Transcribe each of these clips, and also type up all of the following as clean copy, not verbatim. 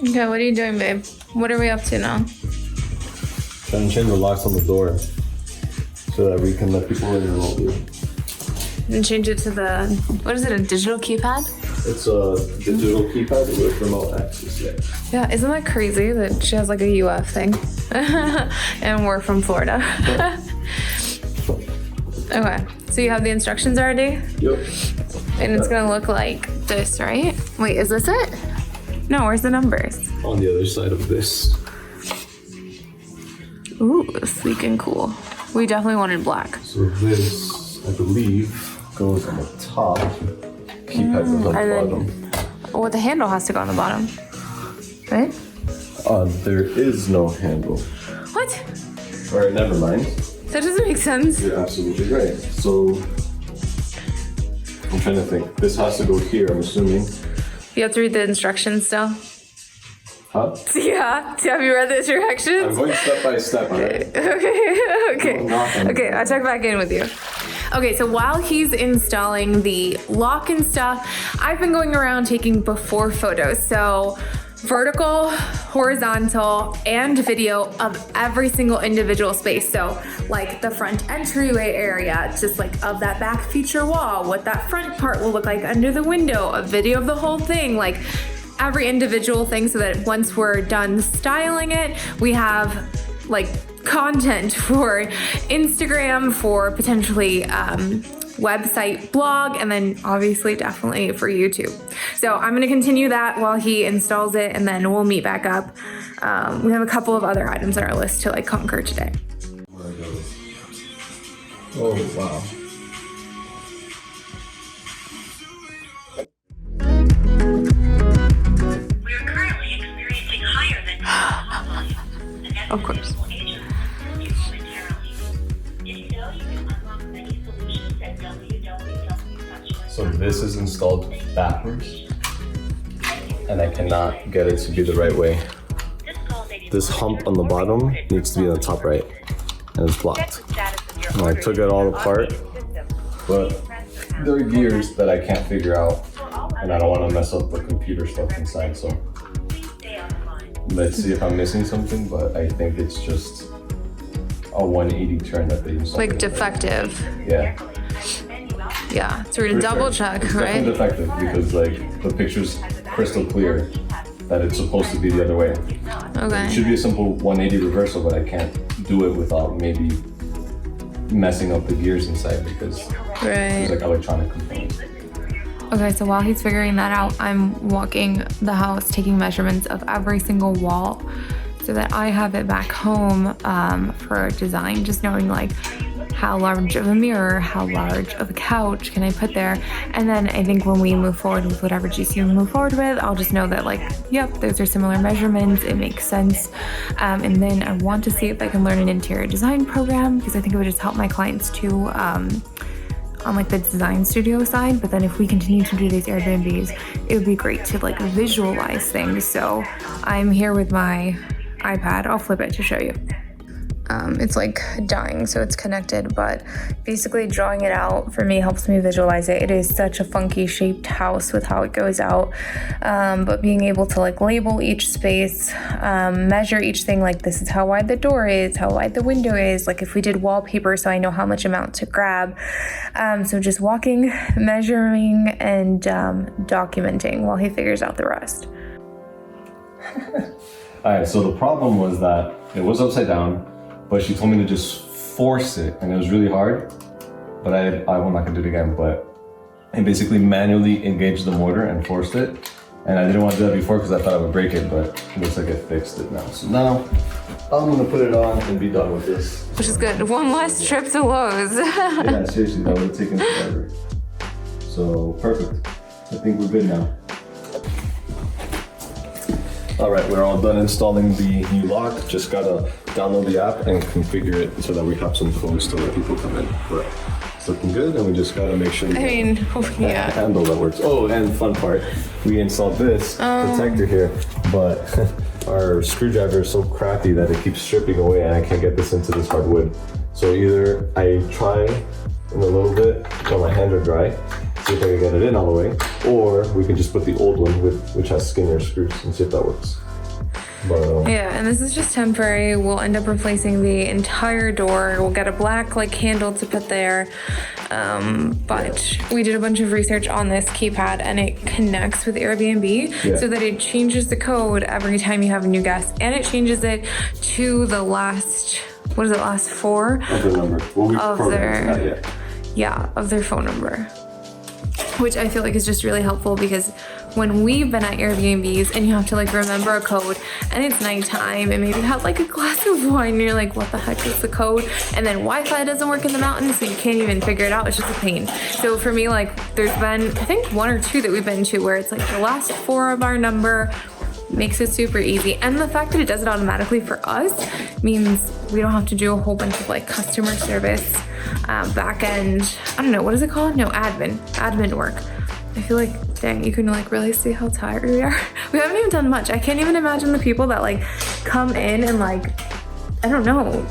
Okay, what are you doing, babe? What are we up to now? Trying to change the locks on the door so that we can let people in remotely. And change it to the, what is it, a digital keypad? It's a digital keypad with remote access, yeah. Yeah, isn't that crazy that she has like a UF thing? And we're from Florida. Okay, so you have the instructions already? Yep. And it's gonna look like this, right? Wait, is this it? No, where's the numbers? On the other side of this. Ooh, sleek and cool. We definitely wanted black. So this, I believe, goes on the top. Keypad goes on the bottom. Well, the handle has to go on the bottom, right? There is no handle. What? Or never mind. That doesn't make sense. You're absolutely right. So I'm trying to think. This has to go here, I'm assuming. You have to read the instructions still? Huh? Yeah. Have you read the I'm instructions? going step by step, alright? Okay, I'll check back in with you. Okay, so while he's installing the lock and stuff, I've been going around taking before photos. So vertical, horizontal, and video of every single individual space. So like the front entryway area, just like of that back feature wall, what that front part will look like under the window, a video of the whole thing, like every individual thing, so that once we're done styling it, we have like content for Instagram, for potentially website, blog, and then obviously definitely for YouTube. So I'm gonna continue that while he installs it, and then we'll meet back up. We have a couple of other items on our list to like conquer today. Oh, wow. We are currently experiencing higher than Of course. So this is installed backwards, and I cannot get it to be the right way. This hump on the bottom needs to be on the top right, and it's blocked. And I took it all apart, but there are gears that I can't figure out, and I don't want to mess up the computer stuff inside, so let's see if I'm missing something, but I think it's just a 180 turn that they use. Like defective. Yeah. Yeah, so we're gonna double check, It's right? definitely defective because like the picture's crystal clear that it's supposed to be the other way. It Okay. should be a simple 180 reversal, but I can't do it without maybe messing up the gears inside because Right. there's like electronic components. Okay, so while he's figuring that out, I'm walking the house, taking measurements of every single wall so that I have it back home for design, just knowing like how large of a mirror, how large of a couch can I put there. And then I think when we move forward with whatever GC we move forward with, I'll just know that like, yep, those are similar measurements, it makes sense. And then I want to see if I can learn an interior design program, because I think it would just help my clients too, on like the design studio side. But then if we continue to do these Airbnbs, it would be great to like visualize things. So I'm here with my iPad. I'll flip it to show you. It's like dying, so it's connected, but basically drawing it out for me helps me visualize it. It is such a funky shaped house with how it goes out, but being able to like label each space, measure each thing, like this is how wide the door is, how wide the window is, like if we did wallpaper, so I know how much amount to grab. So just walking, measuring, and documenting while he figures out the rest. All right, so the problem was that it was upside down, but she told me to just force it, and it was really hard, but I'm not gonna do it again, but I basically manually engaged the motor and forced it, and I didn't want to do that before because I thought I would break it, but it looks like it fixed it now. So now I'm gonna put it on and be done with this. Which is good. One less trip to Lowe's. Yeah, seriously, that would have taken forever. So perfect. I think we're good now. All right, we're all done installing the new lock. Just gotta download the app and configure it so that we have some codes to let people come in. But it's looking good, and we just gotta make sure Yeah. handle that works. Oh, and fun part, we installed this protector here, but our screwdriver is so crappy that it keeps stripping away, and I can't get this into this hardwood. So either I try in a little bit until my hands are dry, see if I can get it in all the way, or we can just put the old one which has skinnier screws and see if that works. Yeah, and this is just temporary. We'll end up replacing the entire door. We'll get a black like handle to put there. But we did a bunch of research on this keypad and it connects with Airbnb so that it changes the code every time you have a new guest, and it changes it to the last, what is it, last four of the number. Well, of their phone number, which I feel like is just really helpful because when we've been at Airbnbs and you have to like remember a code and it's nighttime and maybe you have like a glass of wine and you're like, what the heck is the code? And then Wi-Fi doesn't work in the mountains, so you can't even figure it out. It's just a pain. So for me, like there's been, I think 1 or 2 that we've been to where it's like the last 4 of our number, makes it super easy. And the fact that it does it automatically for us means we don't have to do a whole bunch of like customer service, back end, I don't know, what is it called? No, admin work. I feel like, dang, you can like really see how tired we are. We haven't even done much. I can't even imagine the people that like come in and like, I don't know,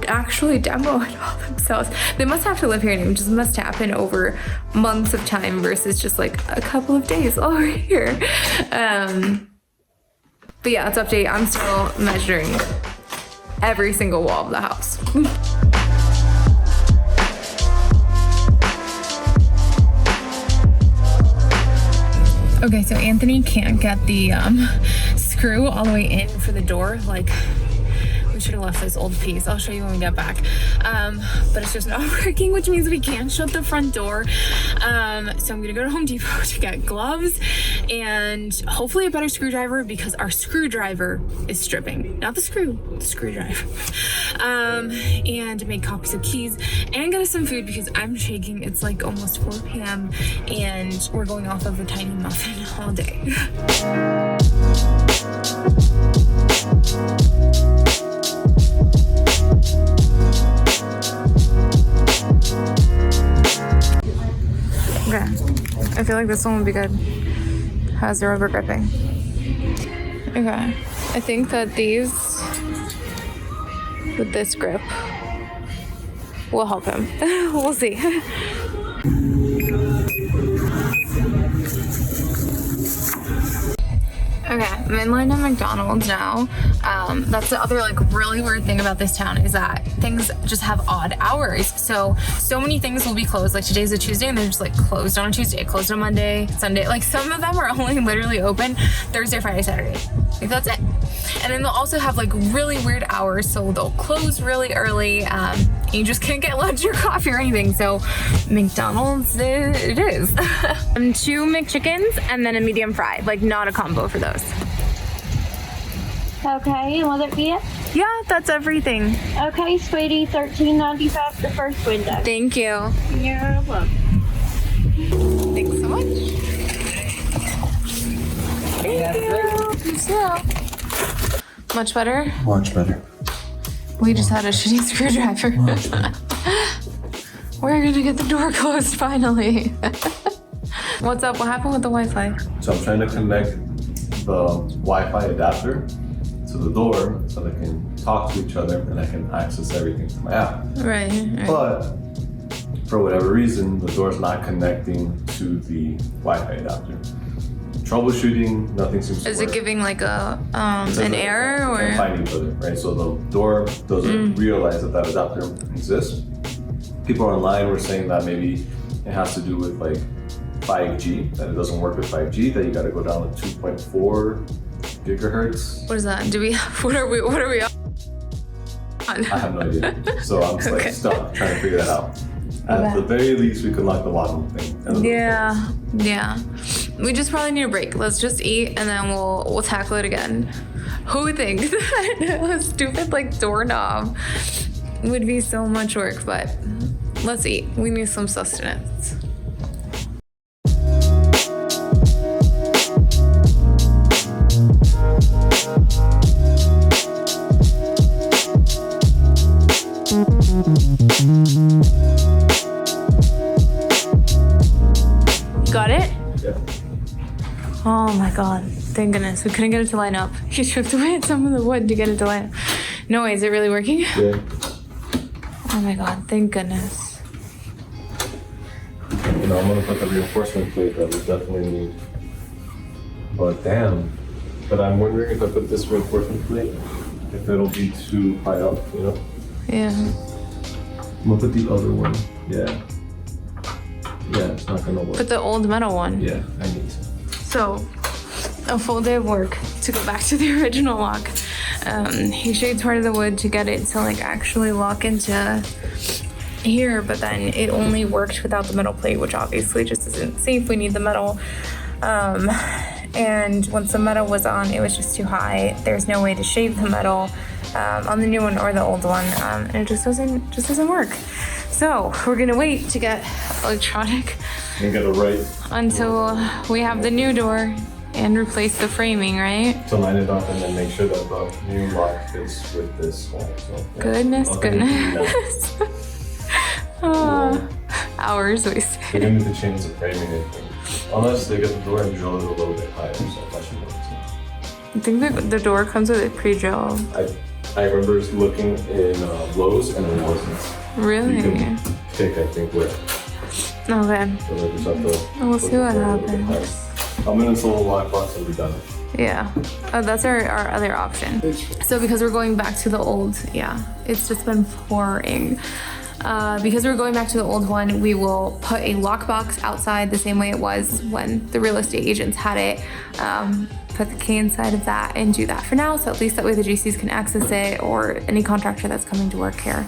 actually demo it all themselves. They must have to live here and it just must happen over months of time versus just like a couple of days while we're here. But yeah, let's update. I'm still measuring every single wall of the house. Okay, so Anthony can't get the screw all the way in for the door. Like, we should have left this old piece. I'll show you when we get back. But it's just not working, which means we can't shut the front door. So I'm gonna go to Home Depot to get gloves and hopefully a better screwdriver because our screwdriver is stripping. Not the screw, the screwdriver. And make copies of keys and get us some food because I'm shaking. It's like almost 4 p.m. and we're going off of a tiny muffin all day. Okay, I feel like this one would be good. Has the rubber gripping. Okay, I think that these, with this grip, will help him. We'll see. Okay, I'm in line at McDonald's now. That's the other like really weird thing about this town is that things just have odd hours. So many things will be closed. Like today's a Tuesday and they're just like closed on a Tuesday, closed on Monday, Sunday. Like some of them are only literally open Thursday, Friday, Saturday. Like that's it. And then they'll also have like really weird hours. So they'll close really early. And you just can't get lunch or coffee or anything. So McDonald's, it is. 2 McChickens and then a medium fry. Like not a combo for those. Okay, and will it be it? Yeah, that's everything. Okay, sweetie, $13.95 the first window. Thank you. You're welcome. Thanks so much. Thank you. Yeah. Much better? Much better. We just had a shitty screwdriver. Much better. We're gonna get the door closed finally. What's up? What happened with the Wi-Fi? So I'm trying to connect the Wi-Fi adapter to the door so they can talk to each other and I can access everything from my app. Right. But for whatever reason, the door's not connecting to the Wi-Fi adapter. Troubleshooting, nothing seems to work. Is it giving like a It says an that error they or? can't find each other, right? So the door doesn't realize that that adapter exists. People online were saying that maybe it has to do with like 5G, that it doesn't work with 5G, that you got to go down to 2.4 gigahertz. What is that? Do we? What are we on? I have no idea. So I'm just Okay. like stuck trying to figure that out. At the very least, we could lock the bottom thing. Yeah. We just probably need a break. Let's just eat and then we'll tackle it again. Who thinks that a stupid like doorknob would be so much work? But let's eat. We need some sustenance. Got it? Yeah. Oh my god. Thank goodness. We couldn't get it to line up. You chipped away at some of the wood to get it to line up. No way, is it really working? Yeah. Oh my god, thank goodness. I'm gonna put the reinforcement plate that we definitely need. But damn, But I'm wondering if I put this reinforcement plate, if it'll be too high up, you know? Yeah. I'm gonna put the other one. Yeah. Yeah, it's not gonna work. Put the old metal one. Yeah, I need to. So, a full day of work to go back to the original lock. He shaved part of the wood to get it to like actually lock into here, but then it only worked without the metal plate, which obviously just isn't safe. We need the metal. And once the metal was on, it was just too high. There's no way to shave the metal on the new one or the old one, and it just doesn't work. So we're gonna wait to get electronic You get it right until we have the new door and replace the framing, right? to line it up and then make sure that the new lock fits with this one. So, yeah. Goodness, I'll continue that. goodness. Hours wasted. They're gonna need to change the framing, I think. Unless they get the door and drill it a little bit higher, so that should work too. I think the door comes with a pre-drill. I remember looking in Lowe's and it wasn't. Really? You can pick, I think, where. Okay. So they just have to We'll look see what for it a little bit happens. higher. I'm gonna install a lockbox and be done. Yeah. Oh, that's our other option. So because we're going back to the old, yeah, it's just been pouring. Because we're going back to the old one, we will put a lockbox outside the same way it was when the real estate agents had it. Put the key inside of that and do that for now. So at least that way the GCs can access it, or any contractor that's coming to work here.